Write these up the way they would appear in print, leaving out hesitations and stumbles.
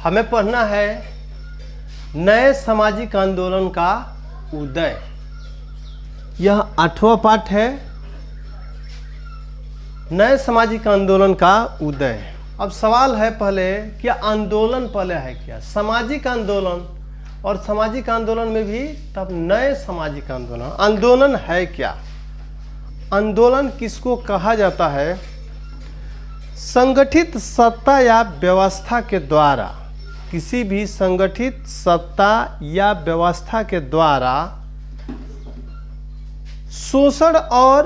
हमें पढ़ना है नए सामाजिक आंदोलन का उदय। यह 8वां पाठ है, नए सामाजिक आंदोलन का उदय। अब सवाल है पहले कि आंदोलन पहले है क्या, सामाजिक आंदोलन, और सामाजिक आंदोलन में भी तब नए सामाजिक आंदोलन। आंदोलन है क्या? आंदोलन किसको कहा जाता है? संगठित सत्ता या व्यवस्था के द्वारा, किसी भी संगठित सत्ता या व्यवस्था के द्वारा शोषण और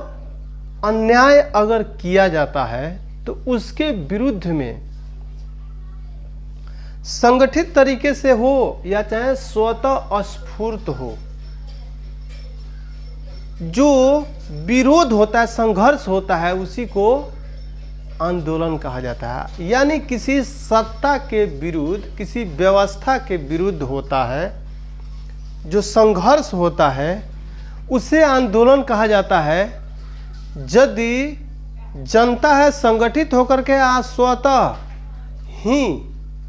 अन्याय अगर किया जाता है तो उसके विरुद्ध में संगठित तरीके से हो या चाहे स्वतः स्फूर्त हो, जो विरोध होता है, संघर्ष होता है, उसी को आंदोलन कहा जाता है। यानी किसी सत्ता के विरुद्ध, किसी व्यवस्था के विरुद्ध होता है, जो संघर्ष होता है, उसे आंदोलन कहा जाता है। यदि जनता है संगठित होकर के आज स्वतः ही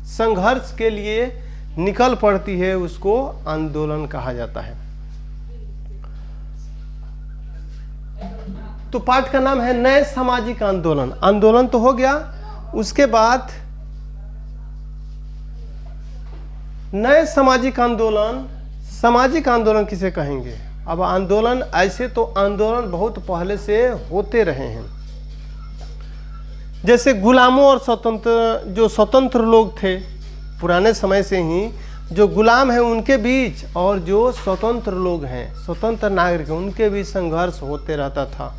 संघर्ष के लिए निकल पड़ती है, उसको आंदोलन कहा जाता है। तो पाठ का नाम है नए सामाजिक आंदोलन। आंदोलन तो हो गया, उसके बाद नए सामाजिक आंदोलन। सामाजिक आंदोलन किसे कहेंगे? अब आंदोलन, ऐसे तो आंदोलन बहुत पहले से होते रहे हैं, जैसे गुलामों और जो स्वतंत्र लोग थे पुराने समय से ही, जो गुलाम हैं उनके बीच और जो स्वतंत्र लोग हैं, स्वतंत्र नागरिक हैं, उनके बीच संघर्ष होते रहता था।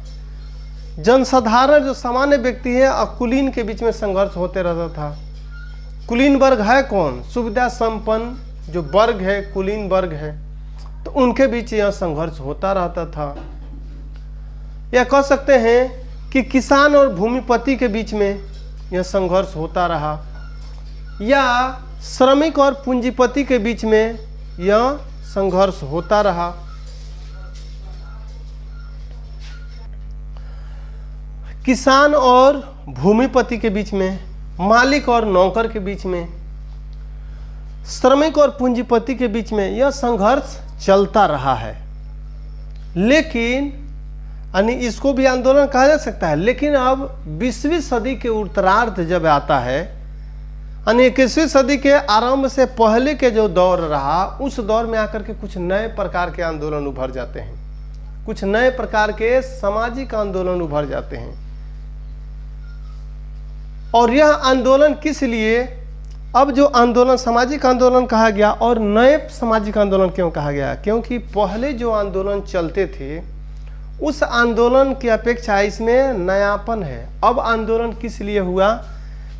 जनसाधारण जो सामान्य व्यक्ति है और कुलीन के बीच में संघर्ष होते रहता था। कुलीन वर्ग है कौन? सुविधा संपन्न जो वर्ग है, कुलीन वर्ग है, तो उनके बीच यह संघर्ष होता रहता था। या कह सकते हैं कि किसान और भूमिपति के बीच में यह संघर्ष होता रहा, या श्रमिक और पूंजीपति के बीच में यह संघर्ष होता रहा। किसान और भूमिपति के बीच में, मालिक और नौकर के बीच में, श्रमिक और पूंजीपति के बीच में यह संघर्ष चलता रहा है। लेकिन यानी इसको भी आंदोलन कहा जा सकता है। लेकिन अब 20वीं सदी के उत्तरार्ध जब आता है, यानी 21वीं सदी के आरंभ से पहले के जो दौर रहा, उस दौर में आकर के कुछ नए प्रकार के आंदोलन उभर जाते हैं, कुछ नए प्रकार के सामाजिक आंदोलन उभर जाते हैं। और यह आंदोलन किस लिए? अब जो आंदोलन सामाजिक आंदोलन कहा गया, और नए सामाजिक आंदोलन क्यों कहा गया? क्योंकि पहले जो आंदोलन चलते थे उस आंदोलन की अपेक्षा इसमें नयापन है। अब आंदोलन किस लिए हुआ?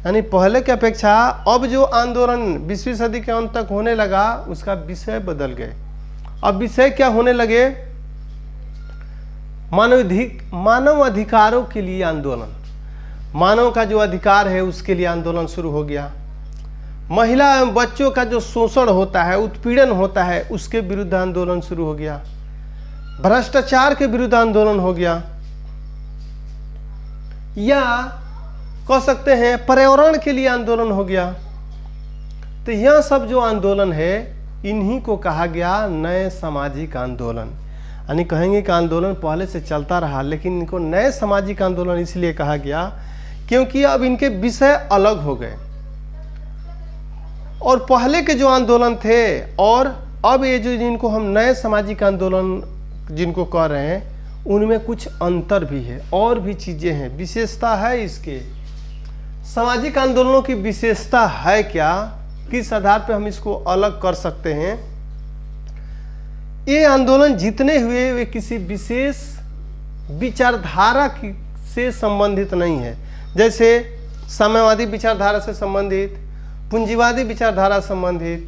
यानी पहले की अपेक्षा अब जो आंदोलन 20वीं सदी के अंत तक होने लगा, उसका विषय बदल गए। अब विषय क्या होने लगे? मानव अधिकारों के लिए आंदोलन, मानव का जो अधिकार है उसके लिए आंदोलन शुरू हो गया। महिला एवं बच्चों का जो शोषण होता है, उत्पीड़न होता है, उसके विरुद्ध आंदोलन शुरू हो गया। भ्रष्टाचार के विरुद्ध आंदोलन हो गया, या कह सकते हैं पर्यावरण के लिए आंदोलन हो गया। तो यह सब जो आंदोलन है, इन्हीं को कहा गया नए सामाजिक आंदोलन। यानी कहेंगे कि आंदोलन पहले से चलता रहा, लेकिन इनको नए सामाजिक आंदोलन इसलिए कहा गया क्योंकि अब इनके विषय अलग हो गए। और पहले के जो आंदोलन थे और अब ये जो जिनको हम नए सामाजिक आंदोलन जिनको कह रहे हैं, उनमें कुछ अंतर भी है, और भी चीजें हैं, विशेषता है इसके। सामाजिक आंदोलनों की विशेषता है क्या? किस आधार पर हम इसको अलग कर सकते हैं? ये आंदोलन जितने हुए वे किसी विशेष विचारधारा से संबंधित नहीं है। जैसे साम्यवादी विचारधारा से संबंधित, पूंजीवादी विचारधारा संबंधित,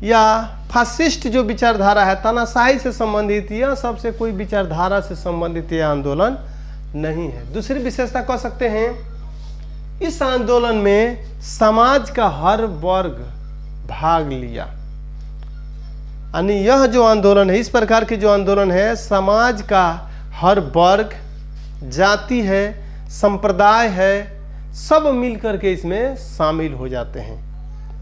या फासिस्ट जो विचारधारा है तानाशाही से संबंधित, यह सबसे कोई विचारधारा से संबंधित यह आंदोलन नहीं है। दूसरी विशेषता कह सकते हैं, इस आंदोलन में समाज का हर वर्ग भाग लिया। यानी यह जो आंदोलन है, इस प्रकार की जो आंदोलन है, समाज का हर वर्ग, जाति है, संप्रदाय है, सब मिल करके इसमें शामिल हो जाते हैं,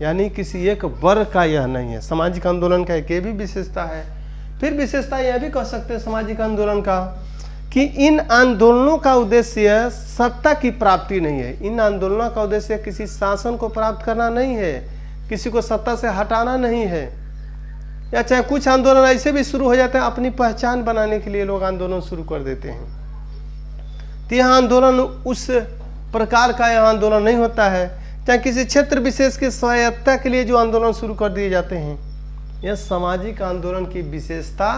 यानी किसी एक वर्ग का यह नहीं है। सामाजिक आंदोलन का एक ये भी विशेषता है। फिर विशेषता यह भी कह सकते हैं सामाजिक आंदोलन का कि इन आंदोलनों का उद्देश्य सत्ता की प्राप्ति नहीं है। इन आंदोलनों का उद्देश्य किसी शासन को प्राप्त करना नहीं है, किसी को सत्ता से हटाना नहीं है। या चाहे कुछ आंदोलन ऐसे भी शुरू हो जाते हैं, अपनी पहचान बनाने के लिए लोग आंदोलन शुरू कर देते हैं। तो यह आंदोलन उस प्रकार का यह आंदोलन नहीं होता है। चाहे किसी क्षेत्र विशेष की स्वायत्तता के लिए जो आंदोलन शुरू कर दिए जाते हैं, यह सामाजिक आंदोलन की विशेषता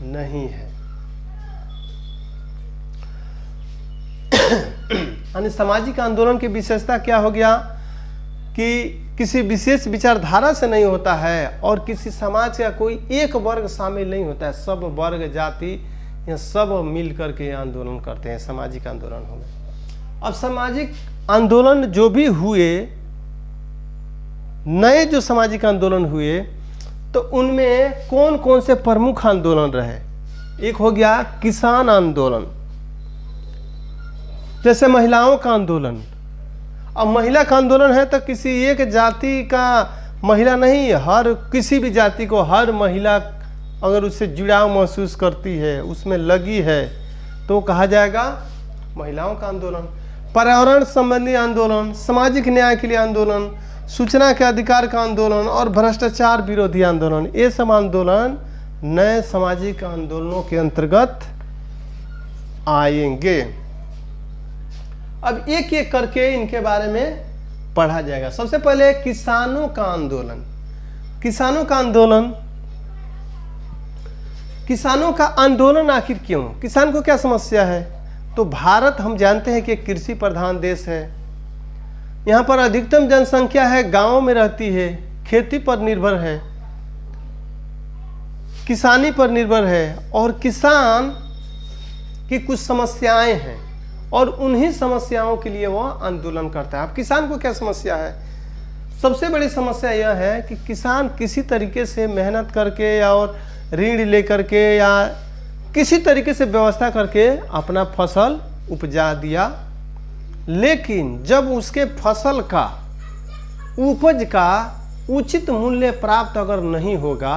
नहीं है। यानी सामाजिक आंदोलन की विशेषता क्या हो गया कि किसी विशेष विचारधारा से नहीं होता है और किसी समाज का कोई एक वर्ग शामिल नहीं होता है। सब वर्ग जाति यह सब मिल करके आंदोलन करते हैं, सामाजिक आंदोलन हो गए। अब सामाजिक आंदोलन जो भी हुए, नए जो सामाजिक आंदोलन हुए, तो उनमें कौन कौन से प्रमुख आंदोलन रहे। एक हो गया किसान आंदोलन, जैसे महिलाओं का आंदोलन। अब महिला का आंदोलन है तो किसी एक जाति का महिला नहीं, हर किसी भी जाति को हर महिला अगर उससे जुड़ाव महसूस करती है, उसमें लगी है, तो कहा जाएगा महिलाओं का आंदोलन। पर्यावरण संबंधी आंदोलन, सामाजिक न्याय के लिए आंदोलन, सूचना के अधिकार का आंदोलन और भ्रष्टाचार विरोधी आंदोलन, ये सब आंदोलन नए सामाजिक आंदोलनों के अंतर्गत आएंगे। अब एक एक करके इनके बारे में पढ़ा जाएगा। सबसे पहले किसानों का आंदोलन। किसानों का आंदोलन, किसानों का आंदोलन आखिर क्यों? किसान को क्या समस्या है? तो भारत हम जानते हैं कि कृषि प्रधान देश है। यहाँ पर अधिकतम जनसंख्या है, गांवों में रहती है, खेती पर निर्भर है, किसानी पर निर्भर है, और किसान की कुछ समस्याएं हैं और उन्हीं समस्याओं के लिए वह आंदोलन करता है। अब किसान को क्या समस्या है? सबसे बड़ी समस्या यह है कि किसान किसी तरीके से मेहनत करके या और ऋण लेकर के या किसी तरीके से व्यवस्था करके अपना फसल उपजा दिया, लेकिन जब उसके फसल का उपज का उचित मूल्य प्राप्त अगर नहीं होगा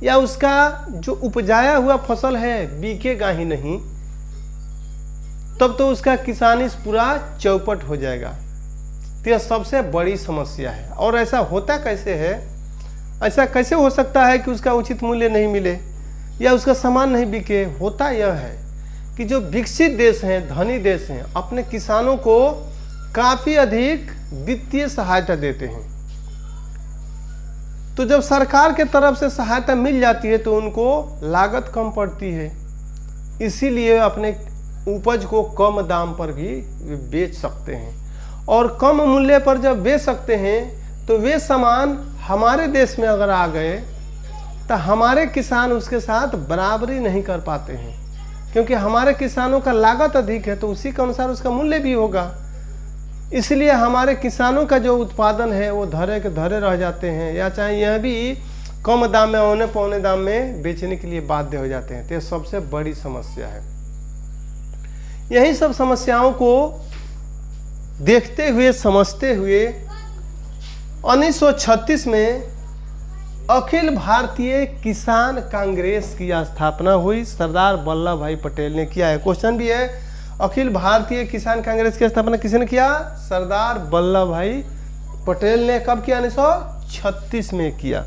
या उसका जो उपजाया हुआ फसल है बिकेगा ही नहीं, तब तो उसका किसानी पूरा चौपट हो जाएगा। तो यह सबसे बड़ी समस्या है। और ऐसा होता कैसे है? ऐसा कैसे हो सकता है कि उसका उचित मूल्य नहीं मिले या उसका सामान नहीं बिके? होता यह है कि जो विकसित देश हैं, धनी देश हैं, अपने किसानों को काफ़ी अधिक वित्तीय सहायता देते हैं। तो जब सरकार के तरफ से सहायता मिल जाती है तो उनको लागत कम पड़ती है, इसीलिए अपने उपज को कम दाम पर भी बेच सकते हैं। और कम मूल्य पर जब बेच सकते हैं तो वे सामान हमारे देश में अगर आ गए तो हमारे किसान उसके साथ बराबरी नहीं कर पाते हैं, क्योंकि हमारे किसानों का लागत अधिक है तो उसी के अनुसार उसका मूल्य भी होगा। इसलिए हमारे किसानों का जो उत्पादन है वो धरे के धरे रह जाते हैं, या चाहे यह भी कम दाम में औने पौने दाम में बेचने के लिए बाध्य हो जाते हैं। तो यह सबसे बड़ी समस्या है। यही सब समस्याओं को देखते हुए, समझते हुए 1936 में अखिल भारतीय किसान कांग्रेस की स्थापना हुई। सरदार वल्लभ भाई पटेल ने किया है। क्वेश्चन भी है, अखिल भारतीय किसान कांग्रेस की स्थापना किसने किया? सरदार वल्लभ भाई पटेल ने। कब किया? 1936 में किया।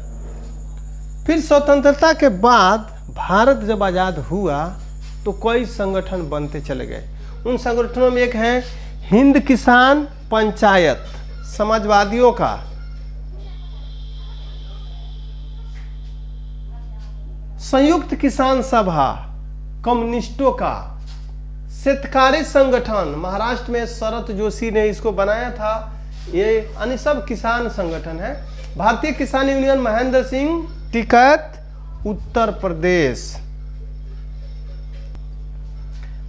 फिर स्वतंत्रता के बाद भारत जब आज़ाद हुआ तो कई संगठन बनते चले गए। उन संगठनों में एक है हिंद किसान पंचायत, समाजवादियों का, संयुक्त किसान सभा कम्युनिस्टों का, शेतकारी संगठन महाराष्ट्र में शरद जोशी ने इसको बनाया था, ये अन्य सब किसान संगठन है। भारतीय किसान यूनियन महेंद्र सिंह टिकैत उत्तर प्रदेश,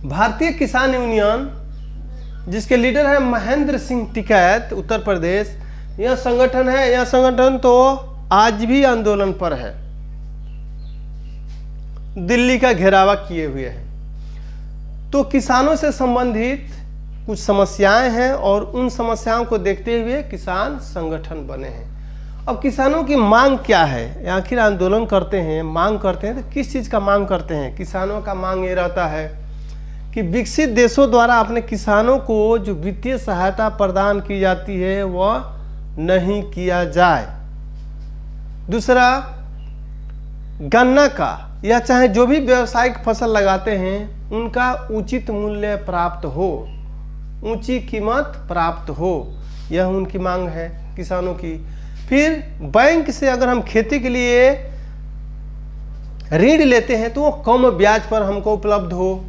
भारतीय किसान यूनियन जिसके लीडर है महेंद्र सिंह टिकैत उत्तर प्रदेश, यह संगठन है। यह संगठन तो आज भी आंदोलन पर है, दिल्ली का घेरावा किए हुए है। तो किसानों से संबंधित कुछ समस्याएं हैं और उन समस्याओं को देखते हुए किसान संगठन बने हैं। अब किसानों की मांग क्या है, आखिर आंदोलन करते हैं, मांग करते हैं तो किस चीज़ का मांग करते हैं। किसानों का मांग ये रहता है कि विकसित देशों द्वारा अपने किसानों को जो वित्तीय सहायता प्रदान की जाती है वह नहीं किया जाए। दूसरा, गन्ना का या चाहे जो भी व्यावसायिक फसल लगाते हैं उनका उचित मूल्य प्राप्त हो, ऊंची कीमत प्राप्त हो, यह उनकी मांग है किसानों की। फिर बैंक से अगर हम खेती के लिए ऋण लेते हैं तो वो कम ब्याज पर हमको उपलब्ध हो।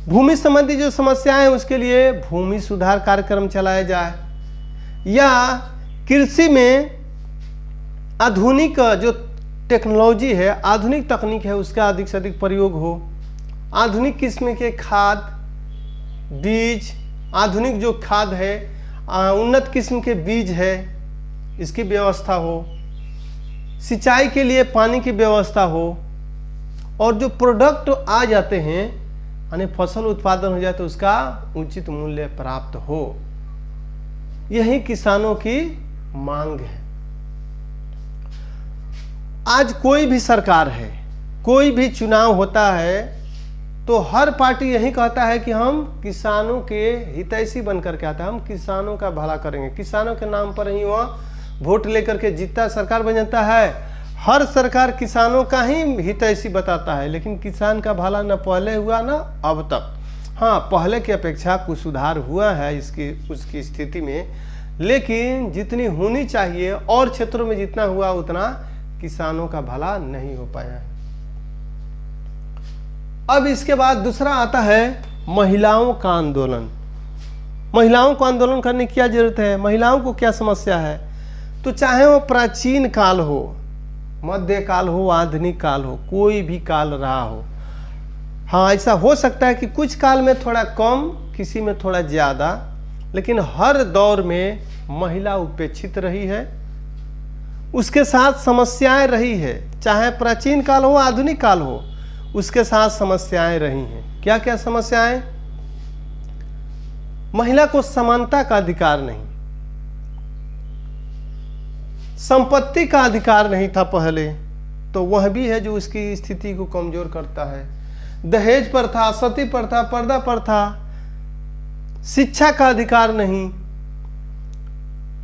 भूमि संबंधी जो समस्याएं हैं उसके लिए भूमि सुधार कार्यक्रम चलाया जाए, या कृषि में आधुनिक जो टेक्नोलॉजी है, आधुनिक तकनीक है, उसका अधिक से अधिक प्रयोग हो। आधुनिक किस्म के खाद, बीज, आधुनिक जो खाद है, उन्नत किस्म के बीज है, इसकी व्यवस्था हो। सिंचाई के लिए पानी की व्यवस्था हो, और जो प्रोडक्ट आ जाते हैं यानी फसल उत्पादन हो जाए तो उसका उचित मूल्य प्राप्त हो। यही किसानों की मांग है। आज कोई भी सरकार है, कोई भी चुनाव होता है तो हर पार्टी यही कहता है कि हम किसानों के हितैषी बनकर के आता है, हम किसानों का भला करेंगे। किसानों के नाम पर ही वह वोट लेकर के जीतता, सरकार बन जाता है। हर सरकार किसानों का ही हितैषी बताता है, लेकिन किसान का भला न पहले हुआ न अब तक। हाँ, पहले की अपेक्षा कुछ सुधार हुआ है उसकी स्थिति में, लेकिन जितनी होनी चाहिए और क्षेत्रों में जितना हुआ उतना किसानों का भला नहीं हो पाया है। अब इसके बाद दूसरा आता है महिलाओं का आंदोलन। महिलाओं को आंदोलन करने की क्या जरूरत है, महिलाओं को क्या समस्या है। तो चाहे वो प्राचीन काल हो, मध्य काल हो, आधुनिक काल हो, कोई भी काल रहा हो। हाँ, ऐसा हो सकता है कि कुछ काल में थोड़ा कम, किसी में थोड़ा ज़्यादा, लेकिन हर दौर में महिला उपेक्षित रही है, उसके साथ समस्याएं रही है। चाहे प्राचीन काल हो, आधुनिक काल हो, उसके साथ समस्याएं रही हैं। क्या क्या समस्याएं? महिला को समानता का अधिकार नहीं, संपत्ति का अधिकार नहीं था पहले, तो वह भी है जो उसकी स्थिति को कमजोर करता है। दहेज प्रथा, सती प्रथा, पर्दा प्रथा, शिक्षा का अधिकार नहीं।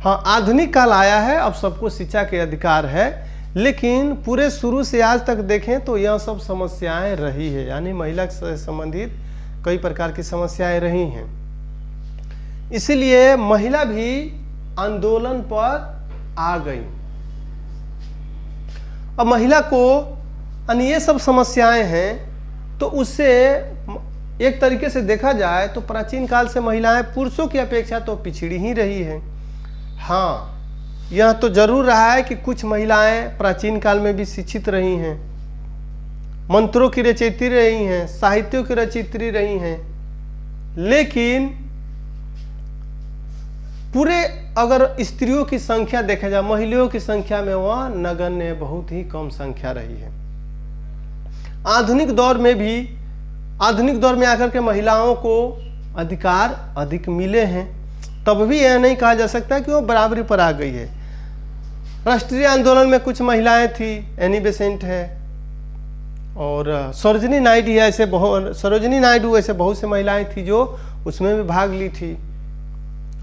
हाँ, आधुनिक काल आया है, अब सबको शिक्षा के अधिकार है, लेकिन पूरे शुरू से आज तक देखें तो यह सब समस्याएं रही है, यानी महिला से संबंधित कई प्रकार की समस्याएं रही हैं। इसलिए महिला भी आंदोलन पर आ गई। अब महिला को यानी ये सब समस्याएं हैं, तो उससे एक तरीके से देखा जाए तो प्राचीन काल से महिलाएं पुरुषों की अपेक्षा तो पिछड़ी ही रही हैं। हाँ, यह तो जरूर रहा है कि कुछ महिलाएं प्राचीन काल में भी शिक्षित रही हैं, मंत्रों की रचयित्री रही हैं, साहित्यों की रचयित्री रही हैं, लेकिन पूरे अगर स्त्रियों की संख्या देखा जाए, महिलाओं की संख्या में वह नगण्य, बहुत ही कम संख्या रही है। आधुनिक दौर में आकर के महिलाओं को अधिकार अधिक मिले हैं, तब भी यह नहीं कहा जा सकता कि वो बराबरी पर आ गई है। राष्ट्रीय आंदोलन में कुछ महिलाएं थी, एनी बेसेंट है और सरोजिनी नायडू ऐसे बहुत से महिलाएं थी जो उसमें भी भाग ली थी,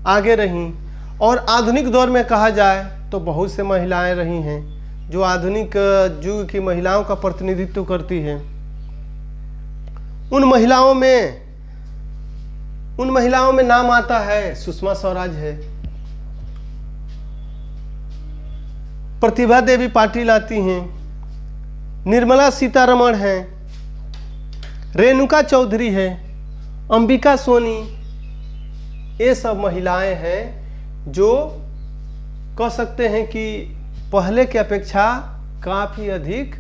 आगे रहीं। और आधुनिक दौर में कहा जाए तो बहुत से महिलाएं रही हैं जो आधुनिक युग की महिलाओं का प्रतिनिधित्व करती हैं। उन महिलाओं में नाम आता है सुषमा स्वराज है, प्रतिभा देवी पाटिल आती हैं, निर्मला सीतारमण है, रेणुका चौधरी है, अंबिका सोनी, ये सब महिलाएं हैं जो कह सकते हैं कि पहले की अपेक्षा काफ़ी अधिक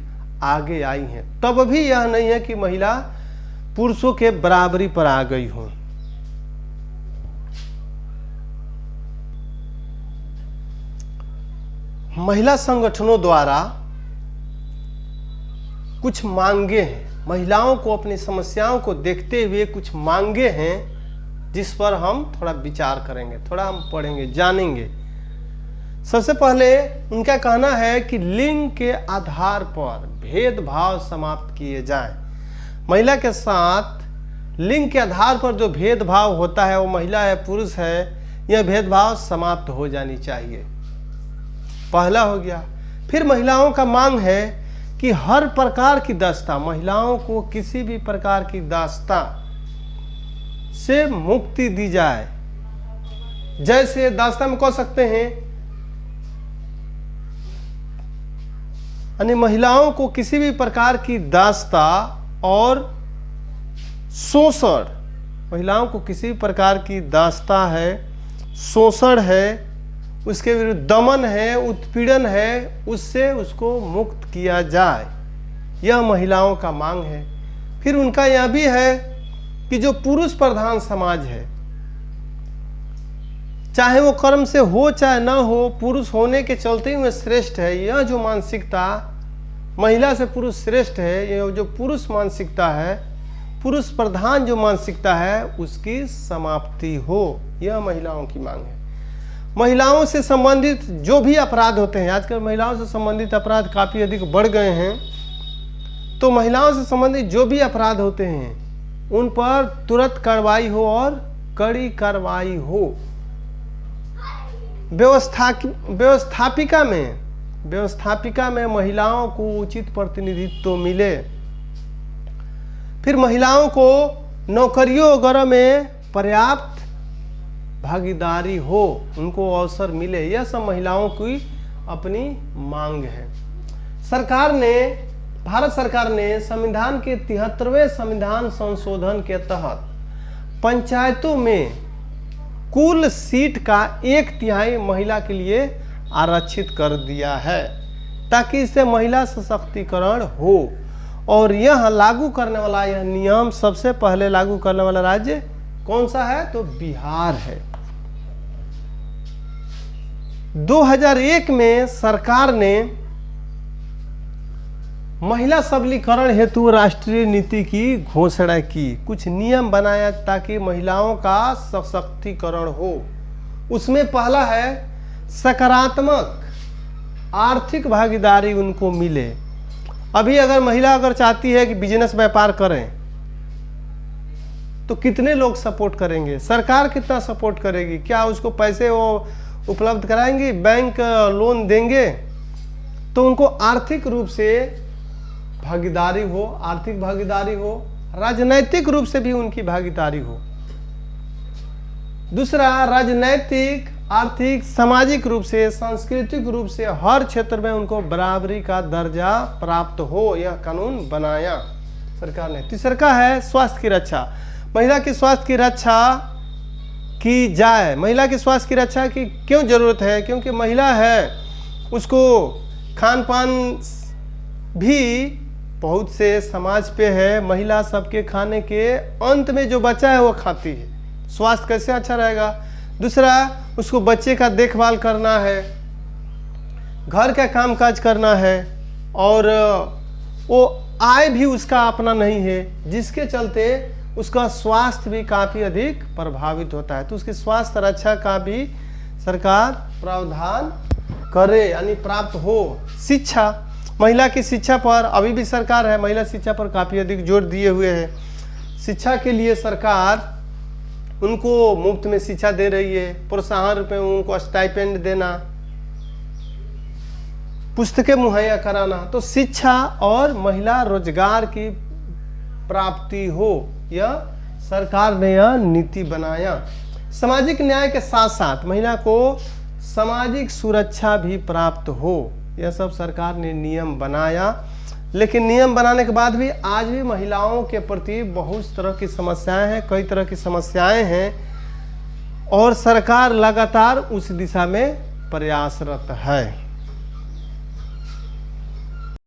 आगे आई हैं। तब भी यह नहीं है कि महिला पुरुषों के बराबरी पर आ गई हो। महिला संगठनों द्वारा कुछ मांगे हैं, महिलाओं को अपनी समस्याओं को देखते हुए कुछ मांगे हैं जिस पर हम थोड़ा विचार करेंगे, थोड़ा हम पढ़ेंगे, जानेंगे। सबसे पहले उनका कहना है कि लिंग के आधार पर भेदभाव समाप्त किए जाएं। महिला के साथ लिंग के आधार पर जो भेदभाव होता है, वो महिला है पुरुष है, यह भेदभाव समाप्त हो जानी चाहिए। पहला हो गया। फिर महिलाओं का मांग है कि हर प्रकार की दास्ता, महिलाओं को किसी भी प्रकार की दास्ता से मुक्ति दी जाए। जैसे दास्ता में कह सकते हैं, यानी महिलाओं को किसी भी प्रकार की दास्ता और शोषण, महिलाओं को किसी भी प्रकार की दास्ता है, शोषण है, उसके विरुद्ध दमन है, उत्पीड़न है, उससे उसको मुक्त किया जाए, यह महिलाओं का मांग है। फिर उनका यह भी है कि जो पुरुष प्रधान समाज है, चाहे वो कर्म से हो चाहे ना हो, पुरुष होने के चलते ही वह श्रेष्ठ है, यह जो मानसिकता महिला से पुरुष श्रेष्ठ है, यह जो पुरुष मानसिकता है, पुरुष प्रधान जो मानसिकता है, उसकी समाप्ति हो, यह महिलाओं की मांग है। महिलाओं से संबंधित जो भी अपराध होते हैं, आजकल महिलाओं से संबंधित अपराध काफ़ी अधिक बढ़ गए हैं, तो महिलाओं से संबंधित जो भी अपराध होते हैं उन पर तुरंत कार्रवाई हो और कड़ी कार्रवाई हो। व्यवस्थापिका में महिलाओं को उचित प्रतिनिधित्व मिले। फिर महिलाओं को नौकरियों वगैरह में पर्याप्त भागीदारी हो, उनको अवसर मिले, यह सब महिलाओं की अपनी मांग है। भारत सरकार ने संविधान के 73वें संविधान संशोधन के तहत पंचायतों में कुल सीट का 1/3 महिला के लिए आरक्षित कर दिया है, ताकि इससे महिला सशक्तिकरण हो। और यह लागू करने वाला, यह नियम सबसे पहले लागू करने वाला राज्य कौन सा है? तो बिहार है। 2001 में सरकार ने महिला सबलीकरण हेतु राष्ट्रीय नीति की घोषणा की, कुछ नियम बनाया ताकि महिलाओं का सशक्तिकरण हो। उसमें पहला है सकारात्मक आर्थिक भागीदारी उनको मिले। अभी अगर महिला चाहती है कि बिजनेस व्यापार करें, तो कितने लोग सपोर्ट करेंगे? सरकार कितना सपोर्ट करेगी? क्या उसको पैसे वो उपलब्ध कराएंगी, बैंक लोन देंगे? तो उनको आर्थिक रूप से भागीदारी हो, आर्थिक भागीदारी हो, राजनैतिक रूप से भी उनकी भागीदारी हो। दूसरा, राजनैतिक, आर्थिक, सामाजिक रूप से, सांस्कृतिक रूप से हर क्षेत्र में उनको बराबरी का दर्जा प्राप्त हो, यह कानून बनाया सरकार ने। तीसरा का है स्वास्थ्य की रक्षा। महिला के स्वास्थ्य की रक्षा की जाए। महिला के स्वास्थ्य की रक्षा की क्यों जरूरत है? क्योंकि महिला है, उसको खान पान भी बहुत से समाज पे है। महिला सबके खाने के अंत में जो बचा है वो खाती है। स्वास्थ्य कैसे अच्छा रहेगा? दूसरा, उसको बच्चे का देखभाल करना है, घर का काम काज करना है, और वो आय भी उसका अपना नहीं है, जिसके चलते उसका स्वास्थ्य भी काफ़ी अधिक प्रभावित होता है। तो उसकी स्वास्थ्य रक्षा का भी सरकार प्रावधान करे, यानी प्राप्त हो। शिक्षा, महिला की शिक्षा पर अभी भी सरकार है, महिला शिक्षा पर काफ़ी अधिक जोर दिए हुए है। शिक्षा के लिए सरकार उनको मुफ्त में शिक्षा दे रही है, प्रोत्साहन रूप में उनको स्टाइपेंड देना, पुस्तकें मुहैया कराना। तो शिक्षा और महिला रोजगार की प्राप्ति हो, यह सरकार ने यह नीति बनाया। सामाजिक न्याय के साथ साथ महिला को सामाजिक सुरक्षा भी प्राप्त हो, यह सब सरकार ने नियम बनाया। लेकिन नियम बनाने के बाद भी आज भी महिलाओं के प्रति बहुत तरह की समस्याएं हैं, कई तरह की समस्याएं हैं, और सरकार लगातार उस दिशा में प्रयासरत है।